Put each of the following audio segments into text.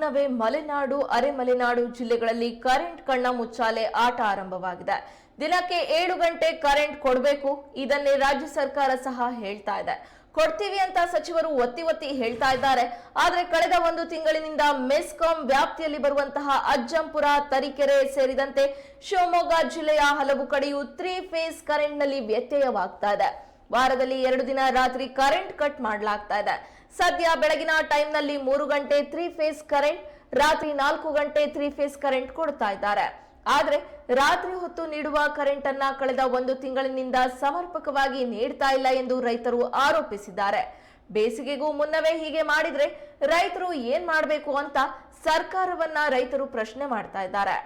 ಮುನ್ನವೇ ಮಲೆನಾಡು ಅರೆಮಲೆನಾಡು ಜಿಲ್ಲೆಗಳಲ್ಲಿ ಕರೆಂಟ್ ಕಣ್ಣ ಮುಚ್ಚಾಲೆ ಆಟ ಆರಂಭವಾಗಿದೆ. ದಿನಕ್ಕೆ 7 ಗಂಟೆ ಕರೆಂಟ್ ಕೊಡಬೇಕು. ಇದನ್ನೇ ರಾಜ್ಯ ಸರ್ಕಾರ ಸಹ ಹೇಳ್ತಾ ಇದೆ. ಕೊಡ್ತೀವಿ ಅಂತ ಸಚಿವರು ಒತ್ತಿ ಹೇಳ್ತಾ ಇದ್ದಾರೆ. ಆದರೆ ಕಳೆದ 1 ತಿಂಗಳಿನಿಂದ ಮೆಸ್ಕಾಂ ವ್ಯಾಪ್ತಿಯಲ್ಲಿ ಬರುವಂತಹ ಅಜ್ಜಂಪುರ, ತರೀಕೆರೆ ಸೇರಿದಂತೆ ಶಿವಮೊಗ್ಗ ಜಿಲ್ಲೆಯ ಹಲವು ಕಡೆಯೂ 3 ಫೇಸ್ ಕರೆಂಟ್ ನಲ್ಲಿ ವ್ಯತ್ಯಯವಾಗ್ತಾ ಇದೆ. ವಾರದಲ್ಲಿ 2 ದಿನ ರಾತ್ರಿ ಕರೆಂಟ್ ಕಟ್ ಮಾಡಲಾಗ್ತಾ ಇದೆ. ಸದ್ಯ ಬೆಳಗಿನ ಟೈಮ್ ನಲ್ಲಿ 3 ಗಂಟೆ 3 ಫೇಸ್ ಕರೆಂಟ್, ರಾತ್ರಿ 4 ಗಂಟೆ 3 ಫೇಸ್ ಕರೆಂಟ್ ಕೊಡ್ತಾ ಇದ್ದಾರೆ. ಆದ್ರೆ ರಾತ್ರಿ ಹೊತ್ತು ನೀಡುವ ಕರೆಂಟ್ ಅನ್ನ ಕಳೆದ 1 ತಿಂಗಳಿನಿಂದ ಸಮರ್ಪಕವಾಗಿ ನೀಡ್ತಾ ಇಲ್ಲ ಎಂದು ರೈತರು ಆರೋಪಿಸಿದ್ದಾರೆ. ಬೇಸಿಗೆಗೂ ಮುನ್ನವೇ ಹೀಗೆ ಮಾಡಿದ್ರೆ ರೈತರು ಏನ್ ಮಾಡಬೇಕು ಅಂತ ಸರ್ಕಾರವನ್ನ ರೈತರು ಪ್ರಶ್ನೆ ಮಾಡ್ತಾ ಇದ್ದಾರೆ.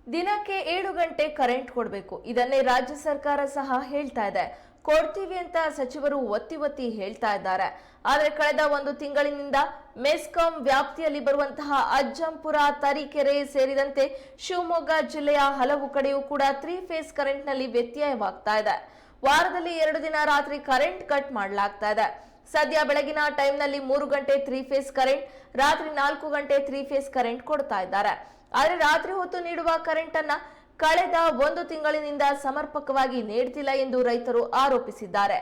ದಿನಕ್ಕೆ 7 ಗಂಟೆ ಕರೆಂಟ್ ಕೊಡಬೇಕು. ಇದನ್ನೇ ರಾಜ್ಯ ಸರ್ಕಾರ ಸಹ ಹೇಳ್ತಾ ಇದೆ. ಕೊಡ್ತೀವಿ ಅಂತ ಸಚಿವರು ಒತ್ತಿ ಹೇಳ್ತಾ ಇದ್ದಾರೆ. ಆದರೆ ಕಳೆದ 1 ತಿಂಗಳಿನಿಂದ ಮೆಸ್ಕಾಂ ವ್ಯಾಪ್ತಿಯಲ್ಲಿ ಬರುವಂತಹ ಅಜ್ಜಂಪುರ, ತರೀಕೆರೆ ಸೇರಿದಂತೆ ಶಿವಮೊಗ್ಗ ಜಿಲ್ಲೆಯ ಹಲವು ಕಡೆಯೂ ಕೂಡ 3 ಫೇಸ್ ಕರೆಂಟ್ ನಲ್ಲಿ ವ್ಯತ್ಯಯವಾಗ್ತಾ ಇದೆ. ವಾರದಲ್ಲಿ 2 ದಿನ ರಾತ್ರಿ ಕರೆಂಟ್ ಕಟ್ ಮಾಡಲಾಗ್ತಾ ಇದೆ. ಸದ್ಯ ಬೆಳಗಿನ ಟೈಮ್ ನಲ್ಲಿ 3 ಗಂಟೆ 3 ಫೇಸ್ ಕರೆಂಟ್, ರಾತ್ರಿ 4 ಗಂಟೆ 3 ಫೇಸ್ ಕರೆಂಟ್ ಕೊಡ್ತಾ ಇದ್ದಾರೆ. ಆದರೆ ರಾತ್ರಿ ಹೊತ್ತು ನೀಡುವ ಕರೆಂಟ್ ಅನ್ನ ಕಳೆದ 1 ತಿಂಗಳಿನಿಂದ ಸಮರ್ಪಕವಾಗಿ ನೀಡ್ತಿಲ್ಲ ಎಂದು ರೈತರು ಆರೋಪಿಸಿದ್ದಾರೆ.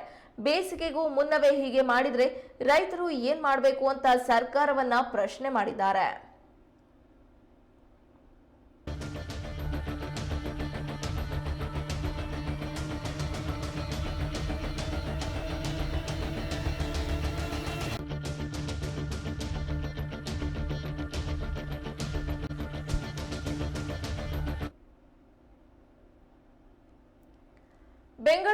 ಬೇಸಿಗೆಗೂ ಮುನ್ನವೇ ಹೀಗೆ ಮಾಡಿದ್ರೆ ರೈತರು ಏನ್ ಮಾಡಬೇಕು ಅಂತ ಸರ್ಕಾರವನ್ನ ಪ್ರಶ್ನೆ ಮಾಡಿದ್ದಾರೆ. ಬೆಂಗಳೂರು